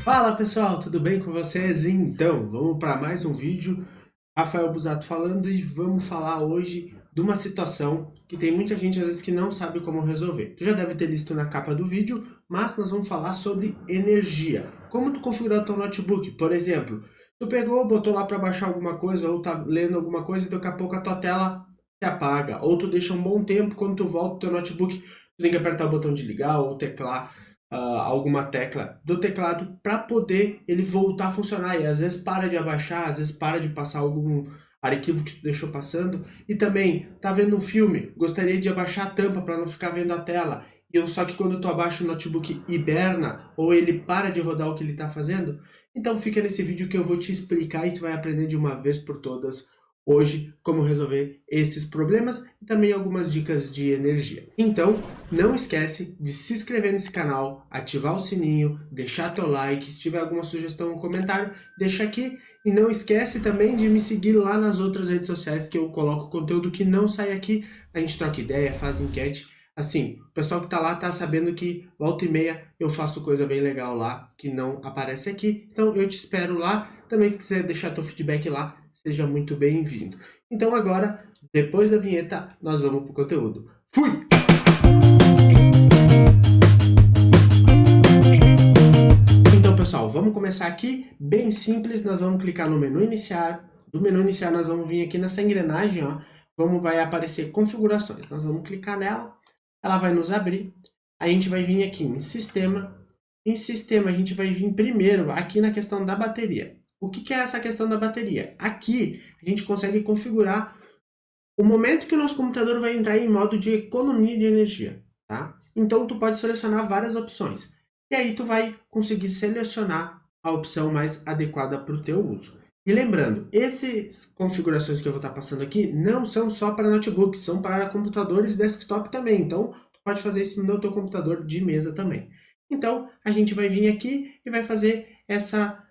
Fala pessoal, tudo bem com vocês? Então, vamos para mais um vídeo. Rafael Busato falando e vamos falar hoje de uma situação que tem muita gente às vezes que não sabe como resolver. Tu já deve ter visto na capa do vídeo, mas nós vamos falar sobre energia. Como tu configurar o teu notebook, por exemplo. Tu pegou, botou lá para baixar alguma coisa ou tá lendo alguma coisa e daqui a pouco a tua tela se apaga. Ou tu deixa um bom tempo, quando tu volta o teu notebook, tu tem que apertar o botão de ligar ou teclar alguma tecla do teclado para poder ele voltar a funcionar. E às vezes para de abaixar, às vezes para de passar algum arquivo que tu deixou passando. E também, tá vendo um filme, gostaria de abaixar a tampa para não ficar vendo a tela. Só que quando tu abaixa o notebook hiberna, ou ele para de rodar o que ele está fazendo, então fica nesse vídeo que eu vou te explicar e tu vai aprender de uma vez por todas hoje como resolver esses problemas e também algumas dicas de energia. Então, não esquece de se inscrever nesse canal, ativar o sininho, deixar teu like, se tiver alguma sugestão ou comentário, deixa aqui. E não esquece também de me seguir lá nas outras redes sociais que eu coloco conteúdo que não sai aqui. A gente troca ideia, faz enquete. Assim, o pessoal que tá lá tá sabendo que volta e meia eu faço coisa bem legal lá, que não aparece aqui. Então eu te espero lá. Também se quiser deixar teu feedback lá, seja muito bem-vindo. Então agora, depois da vinheta, nós vamos pro conteúdo. Fui! Então, pessoal, vamos começar aqui, bem simples, nós vamos clicar no menu iniciar. Do menu iniciar nós vamos vir aqui nessa engrenagem, ó, vai aparecer configurações. Nós vamos clicar nela, ela vai nos abrir. A gente vai vir aqui em sistema. Em sistema a gente vai vir primeiro aqui na questão da bateria. O que é essa questão da bateria? Aqui a gente consegue configurar o momento que o nosso computador vai entrar em modo de economia de energia, tá? Então tu pode selecionar várias opções. E aí tu vai conseguir selecionar a opção mais adequada para o teu uso. E lembrando, essas configurações que eu vou estar passando aqui não são só para notebooks, são para computadores desktop também. Então, tu pode fazer isso no teu computador de mesa também. Então, a gente vai vir aqui e vai fazer essa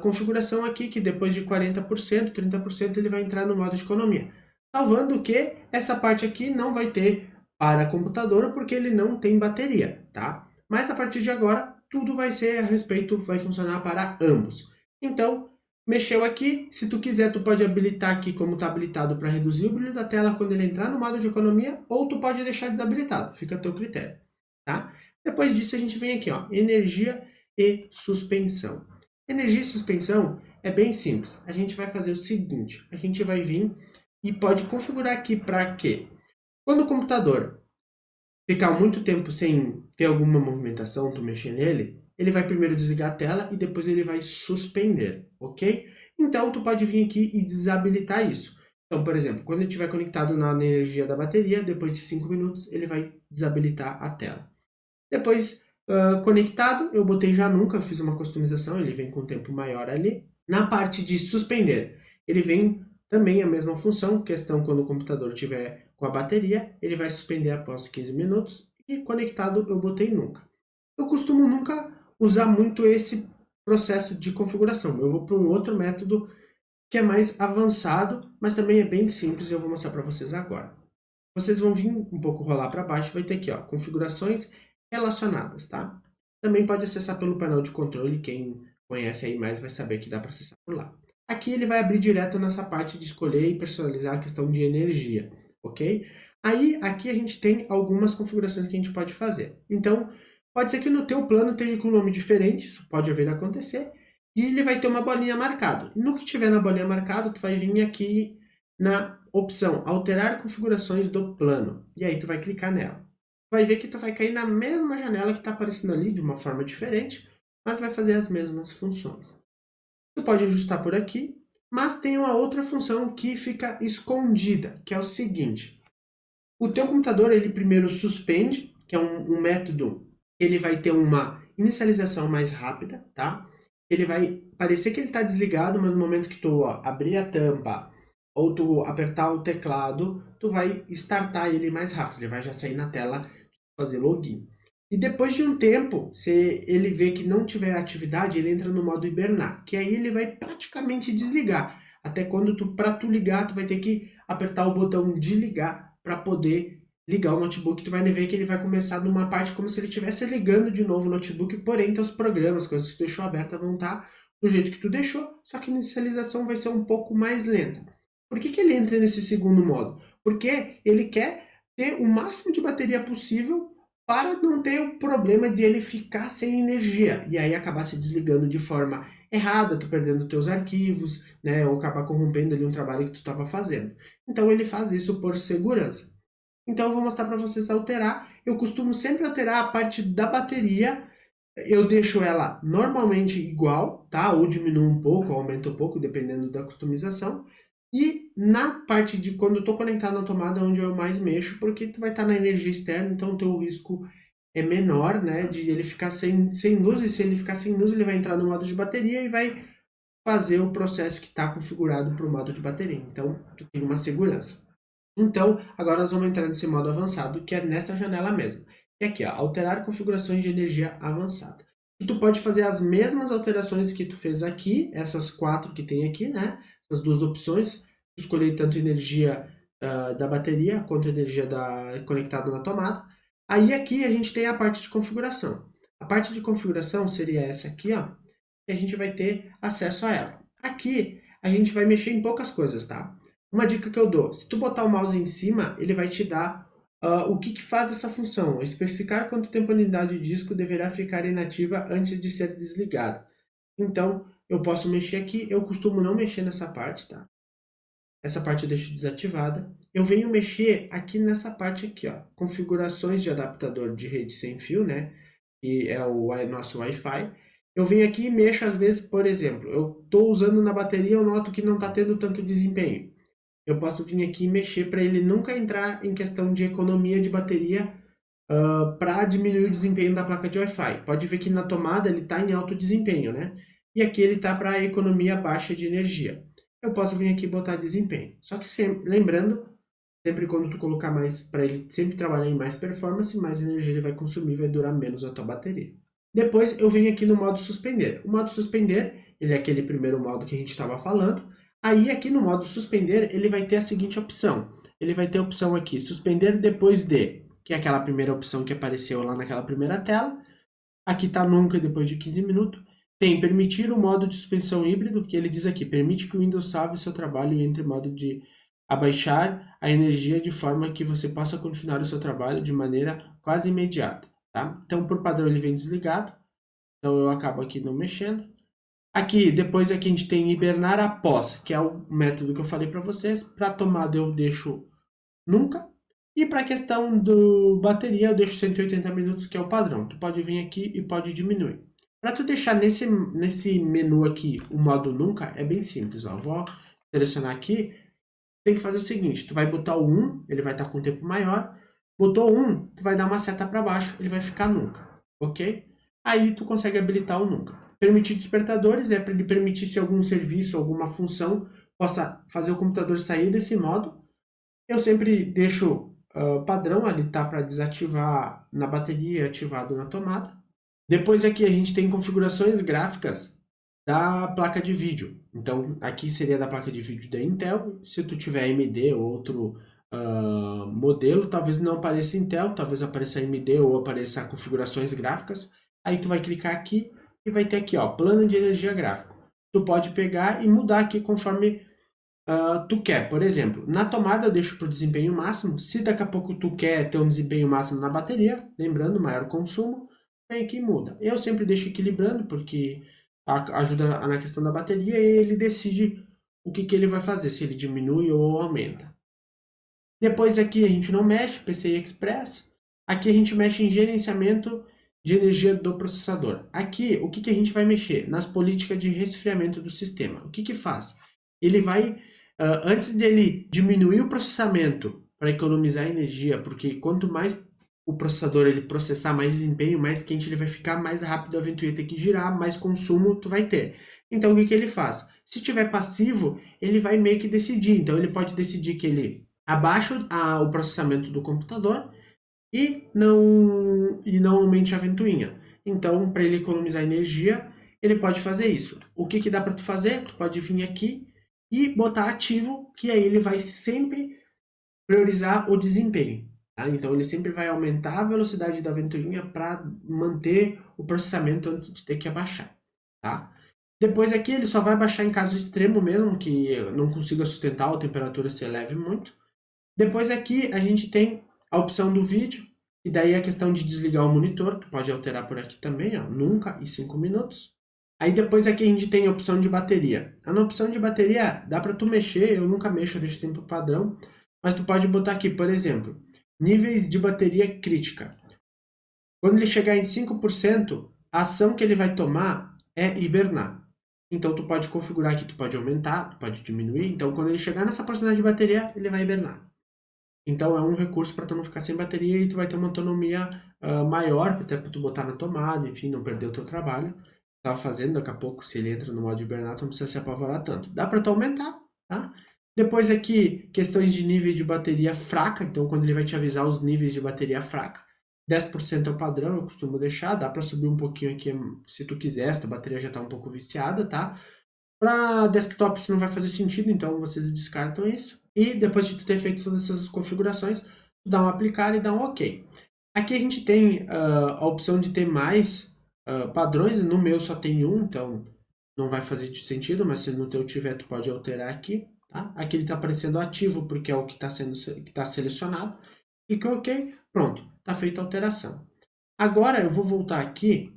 configuração aqui, que depois de 40%, 30%, ele vai entrar no modo de economia. Salvando que essa parte aqui não vai ter para computador, porque ele não tem bateria, tá? Mas a partir de agora, tudo vai ser a respeito, vai funcionar para ambos. Então, mexeu aqui, se tu quiser, tu pode habilitar aqui como está habilitado para reduzir o brilho da tela quando ele entrar no modo de economia, ou tu pode deixar desabilitado, fica a teu critério, tá? Depois disso a gente vem aqui, ó, energia e suspensão. Energia e suspensão é bem simples, a gente vai fazer o seguinte, a gente vai vir e pode configurar aqui para quê? Quando o computador ficar muito tempo sem ter alguma movimentação, tu mexer nele, ele vai primeiro desligar a tela e depois ele vai suspender, ok? Então, tu pode vir aqui e desabilitar isso. Então, por exemplo, quando ele estiver conectado na energia da bateria, depois de 5 minutos, ele vai desabilitar a tela. Depois, conectado, eu botei já nunca, fiz uma customização, ele vem com um tempo maior ali. Na parte de suspender, ele vem também a mesma função, questão quando o computador estiver com a bateria, ele vai suspender após 15 minutos, e conectado eu botei nunca. Eu costumo nunca usar muito esse processo de configuração, eu vou para um outro método que é mais avançado, mas também é bem simples e eu vou mostrar para vocês agora. Vocês vão vir um pouco rolar para baixo, vai ter aqui, ó, configurações relacionadas, tá? Também pode acessar pelo painel de controle, quem conhece aí mais vai saber que dá para acessar por lá. Aqui ele vai abrir direto nessa parte de escolher e personalizar a questão de energia, ok? Aí, aqui a gente tem algumas configurações que a gente pode fazer. Então, pode ser que no teu plano esteja com um nome diferente, isso pode haver acontecer, e ele vai ter uma bolinha marcada. No que tiver na bolinha marcada, tu vai vir aqui na opção alterar configurações do plano, e aí tu vai clicar nela. Vai ver que tu vai cair na mesma janela que está aparecendo ali, de uma forma diferente, mas vai fazer as mesmas funções. Tu pode ajustar por aqui, mas tem uma outra função que fica escondida, que é o seguinte. O teu computador, ele primeiro suspende, que é um método, ele vai ter uma inicialização mais rápida, tá? Ele vai parecer que ele está desligado, mas no momento que tu abrir a tampa ou tu apertar o teclado, tu vai startar ele mais rápido, ele vai já sair na tela fazer login. E depois de um tempo, se ele vê que não tiver atividade, ele entra no modo hibernar, que aí ele vai praticamente desligar. Até quando para tu ligar, tu vai ter que apertar o botão de ligar para poder ligar o notebook, tu vai ver que ele vai começar numa parte como se ele estivesse ligando de novo o notebook, porém teus programas, coisas que tu deixou aberta, vão estar do jeito que tu deixou, só que a inicialização vai ser um pouco mais lenta. Por que ele entra nesse segundo modo? Porque ele quer ter o máximo de bateria possível para não ter o problema de ele ficar sem energia e aí acabar se desligando de forma errada, tu perdendo teus arquivos, né, ou acabar corrompendo ali um trabalho que tu estava fazendo. Então ele faz isso por segurança. Então eu vou mostrar para vocês alterar. Eu costumo sempre alterar a parte da bateria. Eu deixo ela normalmente igual, tá? Ou diminuo um pouco, ou aumento um pouco, dependendo da customização. E na parte de quando eu estou conectado na tomada, onde eu mais mexo, porque tu vai estar na energia externa, então o teu risco é menor, né? De ele ficar sem luz, e se ele ficar sem luz, ele vai entrar no modo de bateria e vai fazer o processo que está configurado para o modo de bateria. Então, tu tem uma segurança. Então, agora nós vamos entrar nesse modo avançado, que é nessa janela mesmo. E aqui, ó, alterar configurações de energia avançada. E tu pode fazer as mesmas alterações que tu fez aqui, essas 4 que tem aqui, né? Essas 2 opções. Escolher tanto energia da bateria quanto energia conectada na tomada. Aí aqui a gente tem a parte de configuração. A parte de configuração seria essa aqui, ó. E a gente vai ter acesso a ela. Aqui a gente vai mexer em poucas coisas, tá? Uma dica que eu dou, se tu botar o mouse em cima, ele vai te dar o que faz essa função, especificar quanto tempo a unidade de disco deverá ficar inativa antes de ser desligada. Então, eu posso mexer aqui, eu costumo não mexer nessa parte, tá? Essa parte eu deixo desativada. Eu venho mexer aqui nessa parte aqui, ó, configurações de adaptador de rede sem fio, né? Que é o nosso Wi-Fi. Eu venho aqui e mexo às vezes, por exemplo, eu estou usando na bateria, eu noto que não está tendo tanto desempenho. Eu posso vir aqui e mexer para ele nunca entrar em questão de economia de bateria para diminuir o desempenho da placa de Wi-Fi. Pode ver que na tomada ele está em alto desempenho, né? E aqui ele está para economia baixa de energia. Eu posso vir aqui e botar desempenho. Só que sempre, lembrando, sempre quando tu colocar mais, para ele sempre trabalhar em mais performance, mais energia ele vai consumir, vai durar menos a tua bateria. Depois eu venho aqui no modo suspender. O modo suspender, ele é aquele primeiro modo que a gente estava falando. Aí aqui no modo suspender, ele vai ter a seguinte opção. Ele vai ter a opção aqui, suspender depois de, que é aquela primeira opção que apareceu lá naquela primeira tela. Aqui está nunca depois de 15 minutos. Tem permitir o modo de suspensão híbrido, que ele diz aqui, permite que o Windows salve o seu trabalho entre modo de abaixar a energia de forma que você possa continuar o seu trabalho de maneira quase imediata. Tá? Então, por padrão, ele vem desligado. Então, eu acabo aqui não mexendo. Aqui, depois aqui a gente tem hibernar após, que é o método que eu falei para vocês. Para tomada eu deixo nunca. E para a questão do bateria eu deixo 180 minutos, que é o padrão. Tu pode vir aqui e pode diminuir. Para tu deixar nesse menu aqui o modo nunca, é bem simples. Ó. Eu vou selecionar aqui. Tem que fazer o seguinte, tu vai botar o 1, ele vai estar com um tempo maior. Botou 1, tu vai dar uma seta para baixo, ele vai ficar nunca. Ok? Aí tu consegue habilitar o nunca. Permitir despertadores é para ele permitir se algum serviço, alguma função possa fazer o computador sair desse modo. Eu sempre deixo padrão, ali tá para desativar na bateria e ativado na tomada. Depois aqui a gente tem configurações gráficas da placa de vídeo. Então aqui seria da placa de vídeo da Intel. Se tu tiver AMD ou outro modelo, talvez não apareça Intel, talvez apareça AMD ou apareça configurações gráficas. Aí tu vai clicar aqui e vai ter aqui, ó, plano de energia gráfico. Tu pode pegar e mudar aqui conforme tu quer. Por exemplo, na tomada eu deixo para o desempenho máximo. Se daqui a pouco tu quer ter um desempenho máximo na bateria, lembrando, maior consumo, vem aqui e muda. Eu sempre deixo equilibrando, porque ajuda na questão da bateria e ele decide o que ele vai fazer, se ele diminui ou aumenta. Depois aqui a gente não mexe, PCI Express. Aqui a gente mexe em gerenciamento de energia do processador. Aqui, o que a gente vai mexer? Nas políticas de resfriamento do sistema. O que faz? Ele vai, antes dele diminuir o processamento para economizar energia, porque quanto mais o processador ele processar, mais desempenho, mais quente ele vai ficar, mais rápido a ventoinha tem que girar, mais consumo tu vai ter. Então, o que ele faz? Se tiver passivo, ele vai meio que decidir. Então, ele pode decidir que ele abaixa o processamento do computador e não aumente a ventoinha. Então, para ele economizar energia, ele pode fazer isso. O que dá para tu fazer? Tu pode vir aqui e botar ativo, que aí ele vai sempre priorizar o desempenho. Tá? Então ele sempre vai aumentar a velocidade da ventoinha para manter o processamento antes de ter que abaixar. Tá? Depois aqui ele só vai baixar em caso extremo mesmo, que não consiga sustentar, a temperatura se eleve muito. Depois aqui a gente tem a opção do vídeo, e daí a questão de desligar o monitor, tu pode alterar por aqui também, ó, nunca e 5 minutos. Aí depois aqui a gente tem a opção de bateria. Na opção de bateria dá para tu mexer, eu nunca mexo, eu deixo tempo padrão, mas tu pode botar aqui, por exemplo, níveis de bateria crítica. Quando ele chegar em 5%, a ação que ele vai tomar é hibernar. Então tu pode configurar aqui, tu pode aumentar, tu pode diminuir. Então quando ele chegar nessa porcentagem de bateria, ele vai hibernar. Então é um recurso para tu não ficar sem bateria e tu vai ter uma autonomia maior, até para tu botar na tomada, enfim, não perder o teu trabalho. Tava fazendo, daqui a pouco, se ele entra no modo de hibernar, tu não precisa se apavorar tanto. Dá para tu aumentar, tá? Depois aqui, questões de nível de bateria fraca, então quando ele vai te avisar os níveis de bateria fraca, 10% é o padrão, eu costumo deixar, dá para subir um pouquinho aqui se tu quiser, se a bateria já está um pouco viciada, tá? Para desktop isso não vai fazer sentido, então vocês descartam isso. E depois de tu ter feito todas essas configurações, tu dá um aplicar e dá um OK. Aqui a gente tem a opção de ter mais padrões, no meu só tem um, então não vai fazer sentido, mas se no teu tiver tu pode alterar aqui. Tá? Aqui ele está aparecendo ativo porque é o que está selecionado. Clica OK, pronto, está feita a alteração. Agora eu vou voltar aqui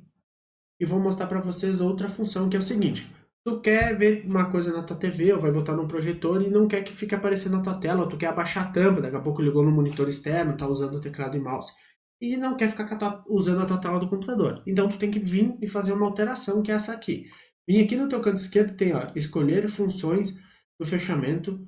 e vou mostrar para vocês outra função que é o seguinte. Tu quer ver uma coisa na tua TV ou vai botar num projetor e não quer que fique aparecendo na tua tela, ou tu quer abaixar a tampa, daqui a pouco ligou no monitor externo, tá usando o teclado e mouse, e não quer ficar usando a tua tela do computador. Então tu tem que vir e fazer uma alteração, que é essa aqui. Vim aqui no teu canto esquerdo, tem ó, escolher funções do fechamento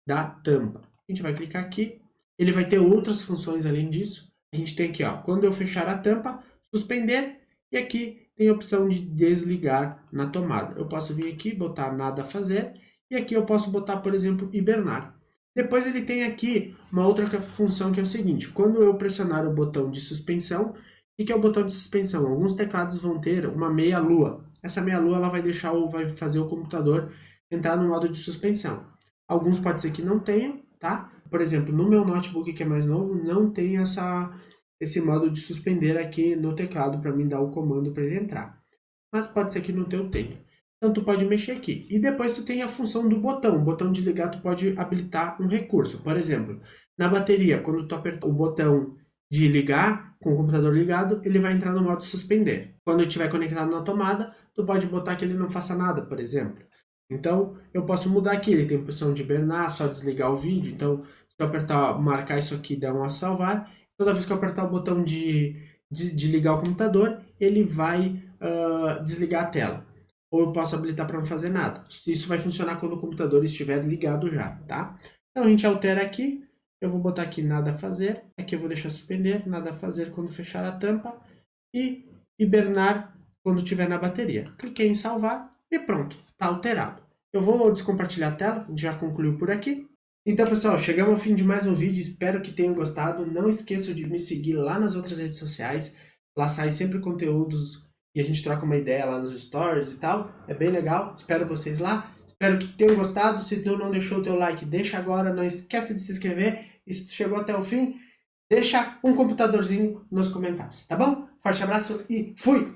da tampa. A gente vai clicar aqui, ele vai ter outras funções além disso. A gente tem aqui, ó, quando eu fechar a tampa, suspender, e aqui tem a opção de desligar na tomada. Eu posso vir aqui, botar nada a fazer, e aqui eu posso botar, por exemplo, hibernar. Depois ele tem aqui uma outra função que é o seguinte, quando eu pressionar o botão de suspensão, o que é o botão de suspensão? Alguns teclados vão ter uma meia-lua. Essa meia-lua ela vai fazer o computador entrar no modo de suspensão. Alguns pode ser que não tenham, tá? Por exemplo, no meu notebook que é mais novo, não tem esse modo de suspender aqui no teclado para mim dar o comando para ele entrar. Mas pode ser que no teu tenha. Então tu pode mexer aqui. E depois tu tem a função do botão. O botão de ligar tu pode habilitar um recurso. Por exemplo, na bateria, quando tu apertar o botão de ligar com o computador ligado, ele vai entrar no modo suspender. Quando estiver conectado na tomada, tu pode botar que ele não faça nada, por exemplo. Então, eu posso mudar aqui, ele tem a opção de hibernar, só desligar o vídeo. Então, se eu apertar, marcar isso aqui, dar um a salvar, toda vez que eu apertar o botão de ligar o computador, ele vai desligar a tela. Ou eu posso habilitar para não fazer nada. Isso vai funcionar quando o computador estiver ligado já, tá? Então, a gente altera aqui. Eu vou botar aqui nada a fazer. Aqui eu vou deixar suspender, nada a fazer quando fechar a tampa. E hibernar quando estiver na bateria. Cliquei em salvar e pronto, está alterado. Eu vou descompartilhar a tela, já concluiu por aqui. Então, pessoal, chegamos ao fim de mais um vídeo, espero que tenham gostado. Não esqueçam de me seguir lá nas outras redes sociais, lá sai sempre conteúdos e a gente troca uma ideia lá nos stories e tal. É bem legal, espero vocês lá. Espero que tenham gostado, se tu não deixou o teu like, deixa agora, não esquece de se inscrever. E se tu chegou até o fim, deixa um computadorzinho nos comentários, tá bom? Forte abraço e fui!